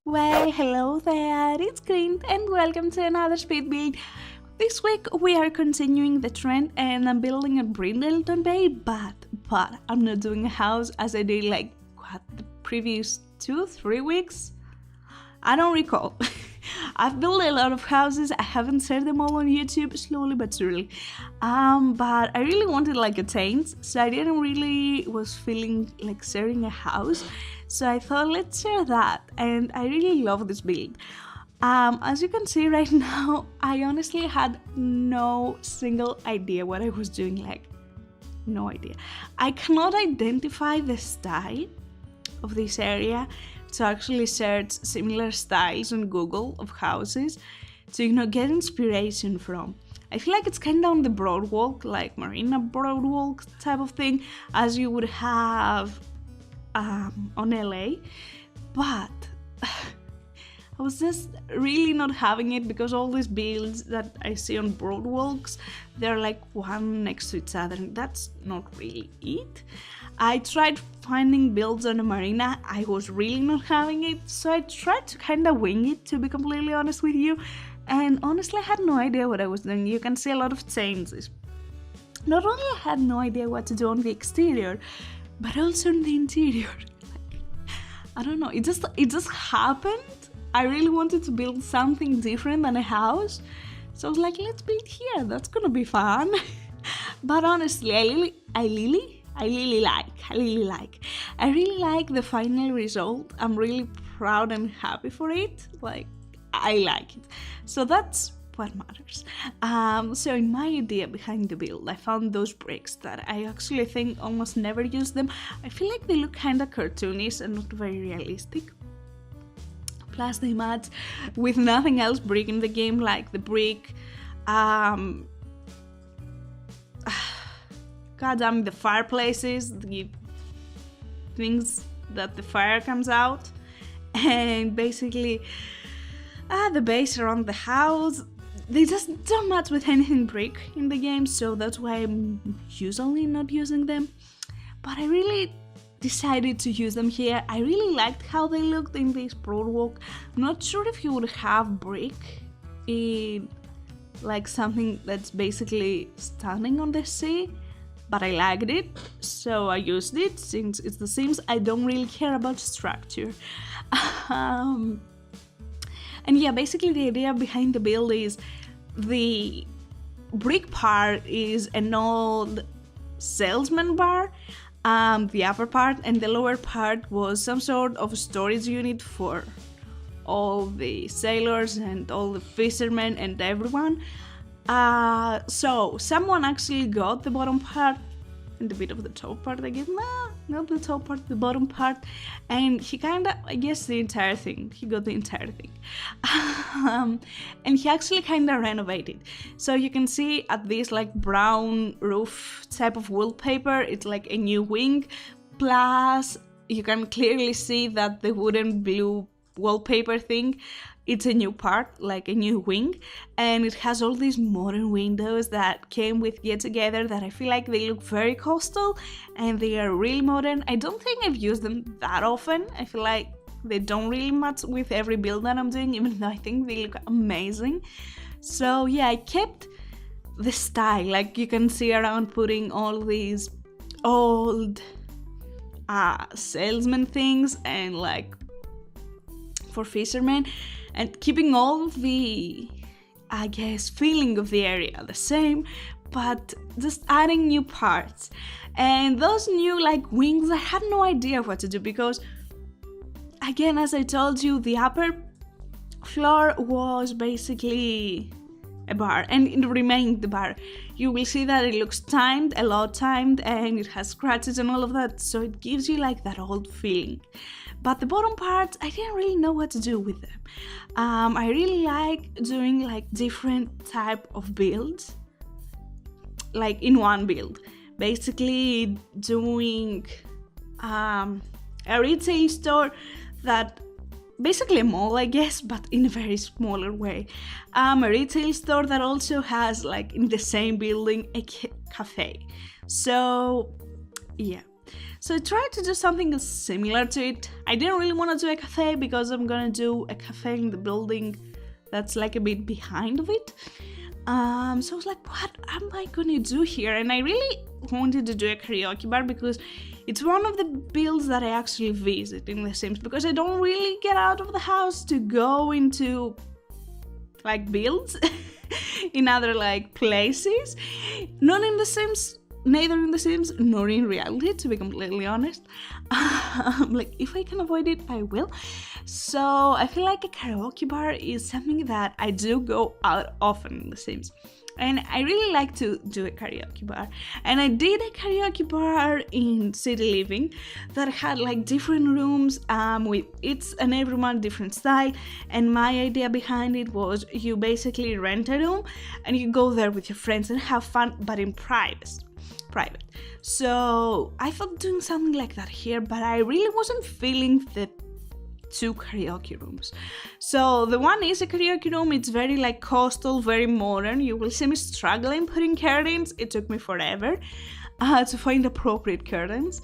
Well, hello there, it's Kriint and welcome to another speed build. This week we are continuing the trend and I'm building a Brindleton Bay, but I'm not doing a house as I did the previous 2-3 weeks? I don't recall. I've built a lot of houses, I haven't shared them all on YouTube, slowly but surely. But I really wanted a change, so I didn't really was feeling like sharing a house. So I thought let's share that, and I really love this build. As you can see right now, I honestly had no single idea what I was doing, no idea. I cannot identify the style of this area, so I actually search similar styles on Google of houses to get inspiration from. I feel like it's kind of on the boardwalk, like marina boardwalk type of thing, as you would have on LA, but I was just really not having it because all these builds that I see on boardwalks, they're one next to each other, and that's not really it. I tried finding builds on a marina, I was really not having it, so I tried to kind of wing it, to be completely honest with you, and honestly I had no idea what I was doing. You can see a lot of changes. Not only I had no idea what to do on the exterior, but also in the interior. I don't know, it just happened. I really wanted to build something different than a house, so I was like, let's build here, that's gonna be fun. But honestly, I really like the final result. I'm really proud and happy for it. I like it. So that's what matters. So in my idea behind the build, I found those bricks that I actually think almost never use them. I feel like they look kind of cartoonish and not very realistic. Plus they match with nothing else brick in the game, like the brick, goddamn, the fireplaces, the things that the fire comes out, and basically the base around the house. They just don't match with anything brick in the game, so that's why I'm usually not using them. But I really decided to use them here. I really liked how they looked in this boardwalk. I'm not sure if you would have brick in something that's basically standing on the sea, but I liked it, so I used it. Since it's The Sims, I don't really care about structure. And yeah, basically the idea behind the build is the brick part is an Old Sailsmen Bar, the upper part, and the lower part was some sort of storage unit for all the sailors and all the fishermen and everyone. So someone actually got the bottom part and a bit of the top part, I guess. Nah, not the top part, the bottom part. And he I guess the entire thing. He got the entire thing. And he actually renovated. So you can see at this brown roof type of wallpaper, it's a new wing. Plus, you can clearly see that the wooden blue wallpaper thing, it's a new part, a new wing, and it has all these modern windows that came with Get Together that I feel like they look very coastal and they are really modern. I don't think I've used them that often. I feel like they don't really match with every build that I'm doing, even though I think they look amazing. So yeah, I kept the style, you can see around putting all these old salesman things and for fishermen, and keeping all the, I guess, feeling of the area the same, but just adding new parts. And those new wings, I had no idea what to do because, again, as I told you, the upper floor was basically a bar, and it remained the bar. You will see that it looks timed, a lot timed, and it has scratches and all of that, so it gives you that old feeling. But the bottom parts, I didn't really know what to do with them. I really like doing different type of builds, in one build. Basically doing a retail store that, basically a mall, I guess, but in a very smaller way. A retail store that also has, in the same building, a cafe. So, yeah. So I tried to do something similar to it. I didn't really want to do a cafe because I'm gonna do a cafe in the building that's like a bit behind of it. So I was like, what am I gonna do here? And I really wanted to do a karaoke bar because it's one of the builds that I actually visit in The Sims, because I don't really get out of the house to go into like builds in other like places. Not in The Sims, neither in The Sims nor in reality, to be completely honest. Like if I can avoid it, I will. So I feel like a karaoke bar is something that I do go out often in The Sims. And I really like to do a karaoke bar. And I did a karaoke bar in City Living that had like different rooms with each and every one different style. And my idea behind it was you basically rent a room and you go there with your friends and have fun, but in private. So I thought doing something like that here, but I really wasn't feeling the 2 karaoke rooms. So the one is a karaoke room. It's very like coastal, very modern. You will see me struggling putting curtains. It took me forever to find appropriate curtains.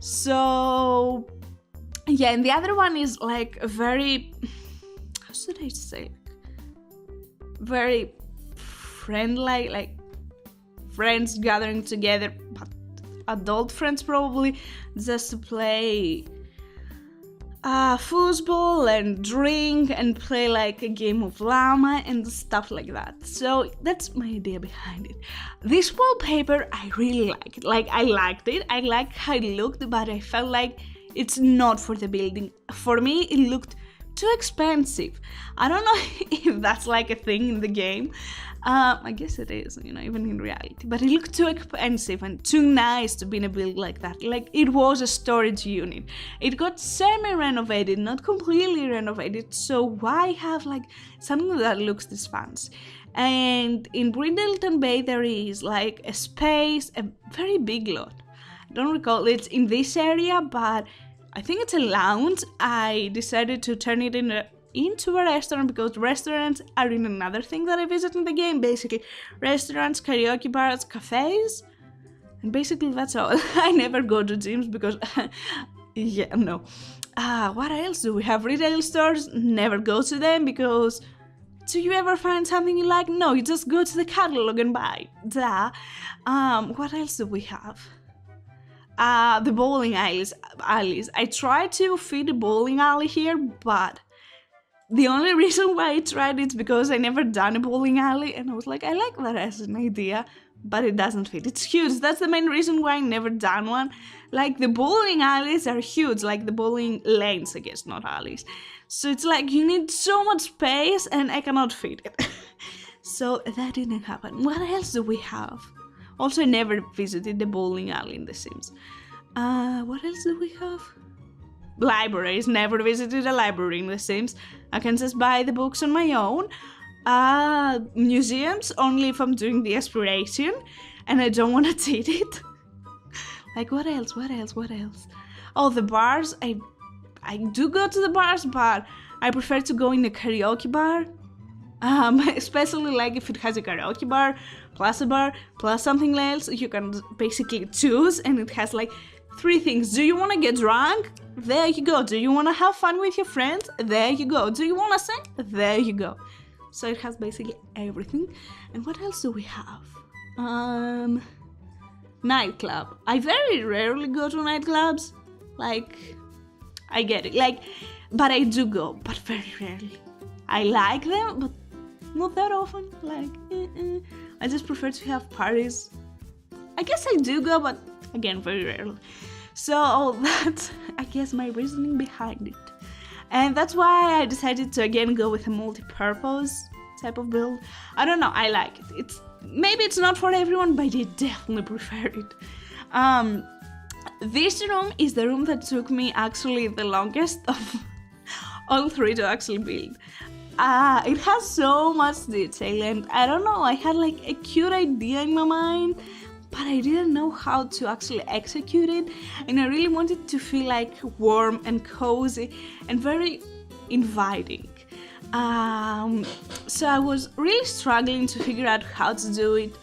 So yeah, and the other one is like a very, how should I say, very friendly, like friends gathering together, but adult friends probably, just to play foosball and drink and play like a game of llama and stuff like that. So that's my idea behind it. This wallpaper I really like it. Like I liked it. I liked how it looked, but I felt like it's not for the building. For me, it looked too expensive. I don't know if that's like a thing in the game. I guess it is, you know, even in reality. But it looked too expensive and too nice to be in a build like that. Like it was a storage unit. It got semi-renovated, not completely renovated. So why have like something that looks this fancy? And in Brindleton Bay there is like a space, a very big lot. I don't recall it's in this area, but I think it's a lounge. I decided to turn it into a restaurant because restaurants are in another thing that I visit in the game. Basically, restaurants, karaoke bars, cafes, and basically that's all. I never go to gyms because, yeah, no. What else do we have? Retail stores, never go to them because do you ever find something you like? No, you just go to the catalog and buy. Duh. What else do we have? The bowling alleys. I tried to fit a bowling alley here, but the only reason why I tried it is because I never done a bowling alley, and I was like, I like that as an idea, but it doesn't fit. It's huge. That's the main reason why I never done one. Like the bowling alleys are huge, like the bowling lanes, I guess, not alleys. So it's like you need so much space, and I cannot fit it. So that didn't happen. What else do we have? Also, I never visited the bowling alley in The Sims. What else do we have? Libraries. Never visited a library in The Sims. I can just buy the books on my own. Museums, only if I'm doing the aspiration and I don't want to cheat it. Like, what else? Oh, the bars. I do go to the bars, but I prefer to go in a karaoke bar. Especially like if it has a karaoke bar, plus a bar, plus something else. You can basically choose, and it has like 3 things. Do you want to get drunk? There you go. Do you want to have fun with your friends? There you go. Do you want to sing? There you go. So it has basically everything. And what else do we have? Nightclub. I very rarely go to nightclubs. Like, I get it. Like, but I do go, but very rarely. I like them, but not that often. Like, I just prefer to have parties. I guess I do go, but again, very rarely. So that's, I guess, my reasoning behind it. And that's why I decided to again go with a multi-purpose type of build. I don't know, I like it. Maybe it's not for everyone, but I definitely prefer it. This room is the room that took me actually the longest of all 3 to actually build. It has so much detail, and I don't know, I had like a cute idea in my mind, but I didn't know how to actually execute it, and I really wanted to feel like warm and cozy and very inviting. So I was really struggling to figure out how to do it,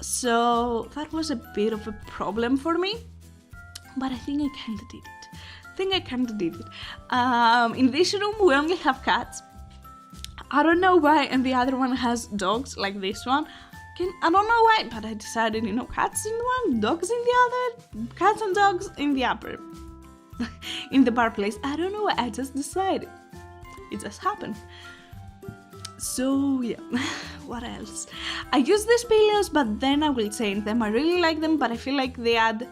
so that was a bit of a problem for me. but I think I kind of did it. In this room, we only have cats. I don't know why, and the other one has dogs, like this one. I don't know why, but I decided, cats in one, dogs in the other, cats and dogs in the upper, in the bar place. I don't know why, I just decided. It just happened. So, yeah, what else? I use these pillows, but then I will change them. I really like them, but I feel like they add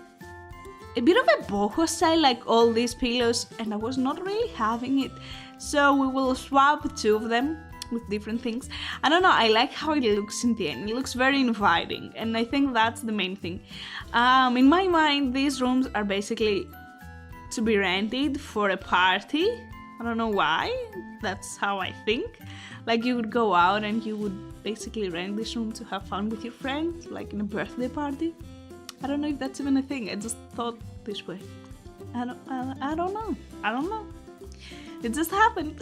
a bit of a boho style, like all these pillows, and I was not really having it. So we will swap two of them with different things. I don't know, I like how it looks in the end. It looks very inviting, and I think that's the main thing. In my mind, these rooms are basically to be rented for a party. I don't know why, that's how I think. Like, you would go out and you would basically rent this room to have fun with your friends, like in a birthday party. I don't know if that's even a thing, I just thought this way. I don't know. It just happened.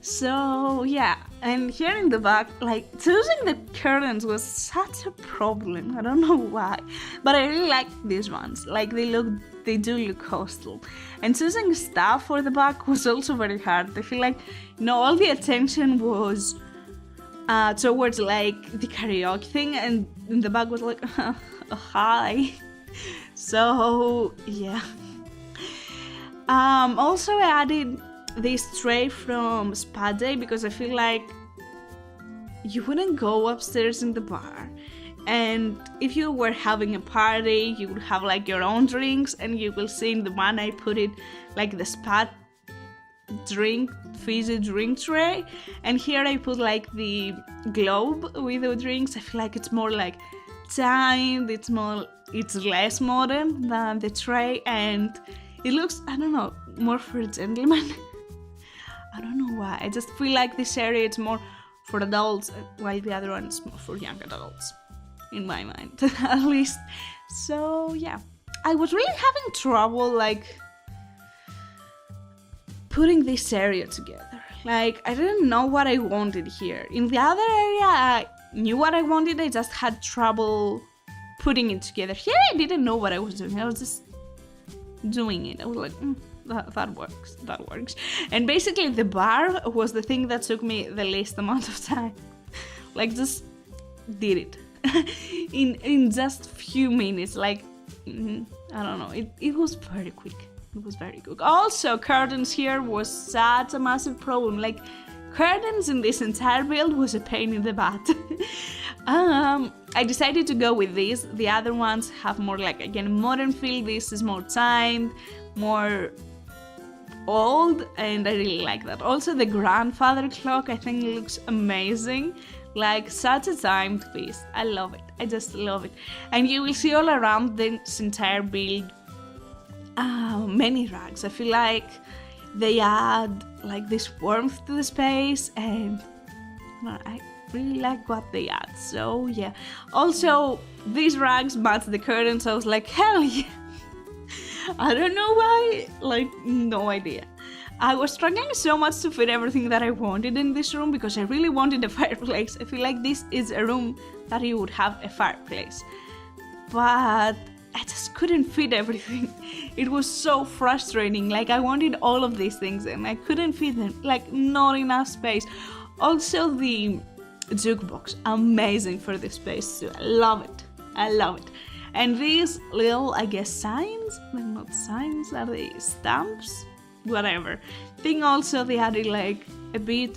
So yeah, and here in the back, like, choosing the curtains was such a problem. I don't know why, but I really like these ones. Like, they do look coastal. And choosing stuff for the back was also very hard. I feel like, all the attention was towards like the karaoke thing, and in the back was like, oh, hi. So yeah. Also I added this tray from Spa Day because I feel like you wouldn't go upstairs in the bar, and if you were having a party you would have like your own drinks, and you will see in the one I put it like the spa fizzy drink tray, and here I put like the globe with the drinks. I feel like it's more like timed, it's less modern than the tray, and it looks, I don't know, more for a gentleman. I don't know why. I just feel like this area is more for adults, while the other one is more for young adults, in my mind, at least. So yeah, I was really having trouble like putting this area together. Like, I didn't know what I wanted here. In the other area, I knew what I wanted. I just had trouble putting it together. Here, I didn't know what I was doing. I was just doing it. I was like, that works. And basically the bar was the thing that took me the least amount of time. Like, just did it in just few minutes. Like, I don't know, it was very quick. Also, curtains here was such a massive problem. Like, curtains in this entire build was a pain in the butt. I decided to go with these. The other ones have more like, again, modern feel. This is more timed, more old, and I really like that. Also, the grandfather clock, I think it looks amazing. Like, such a timed piece. I love it. I just love it. And you will see all around this entire build many rugs. I feel like they add like this warmth to the space, and I really like what they add. So yeah. Also, these rugs match the curtains. I was like, hell yeah. I don't know why, like, no idea. I was struggling so much to fit everything that I wanted in this room because I really wanted a fireplace. I feel like this is a room that you would have a fireplace, but I just couldn't fit everything. It was so frustrating. Like, I wanted all of these things and I couldn't fit them. Like, not enough space. Also, the jukebox, amazing for this space too. I love it. And these little, I guess, signs, they're not signs, are they stamps? Whatever. Thing also, they added like a bit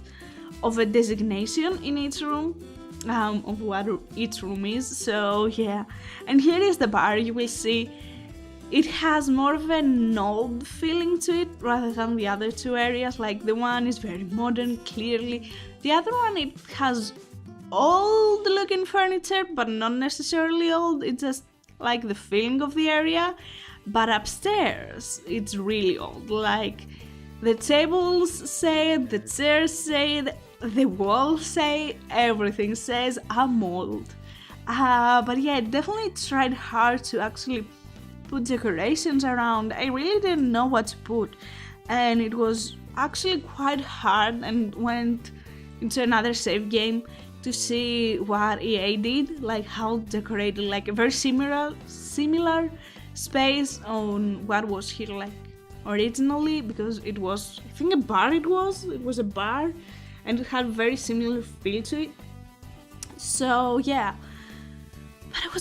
of a designation in each room, of what each room is. So yeah. And here is the bar. You will see it has more of an old feeling to it rather than the other two areas. Like, the one is very modern, clearly. The other one, it has old looking furniture, but not necessarily old. It's just like the feeling of the area. But upstairs, it's really old. Like, the tables say it, the chairs say it, the walls say it, everything says I'm old. But yeah, I definitely tried hard to actually put decorations around. I really didn't know what to put, and it was actually quite hard, and went into another save game to see what EA did, like how decorated, like a very similar space on what was here like originally, because it was, I think, a bar. It was a bar, and it had very similar feel to it. So yeah, but it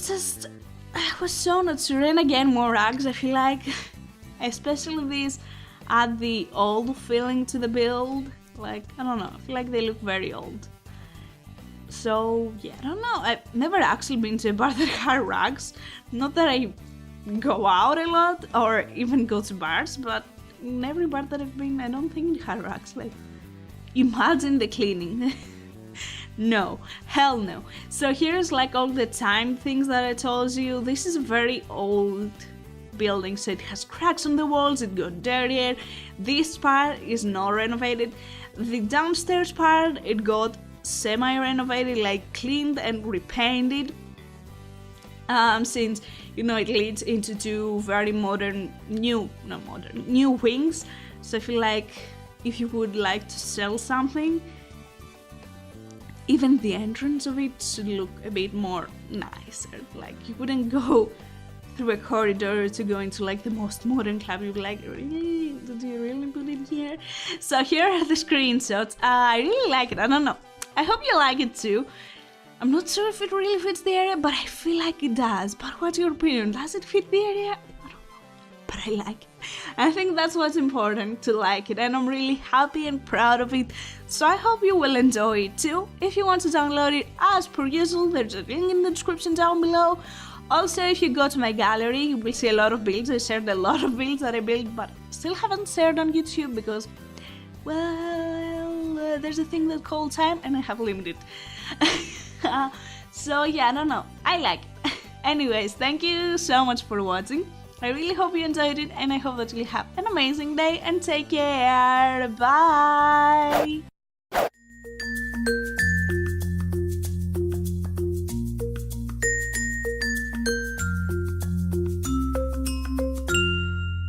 was so natural. And again, more rugs, I feel like, especially these add the old feeling to the build. Like, I don't know, I feel like they look very old. So yeah, I don't know, I've never actually been to a bar that had rugs. Not that I go out a lot or even go to bars, but in every bar that I've been, I don't think it had rugs. Like, imagine the cleaning. No, hell no. So here's like all the time things that I told you. This is a very old building, so it has cracks on the walls, it got dirtier. This part is not renovated. The downstairs part, it got semi-renovated, like cleaned and repainted. Since, you know, it leads into two very new wings. So I feel like if you would like to sell something, even the entrance of it should look a bit more nicer. Like, you wouldn't go through a corridor to go into like the most modern club. You'd be like, really? Did you really put it here? So here are the screenshots. I really like it. I don't know, I hope you like it too. I'm not sure if it really fits the area, but I feel like it does. But what's your opinion? Does it fit the area? I don't know, but I like it. I think that's what's important, to like it, and I'm really happy and proud of it. So I hope you will enjoy it too. If you want to download it, as per usual, there's a link in the description down below. Also, if you go to my gallery, you will see a lot of builds. I shared a lot of builds that I built, but still haven't shared on YouTube because, well, there's a thing that's called time, and I have limited. So yeah, I don't know, I like it. Anyways, thank you so much for watching. I really hope you enjoyed it, and I hope that you have an amazing day, and take care. Bye.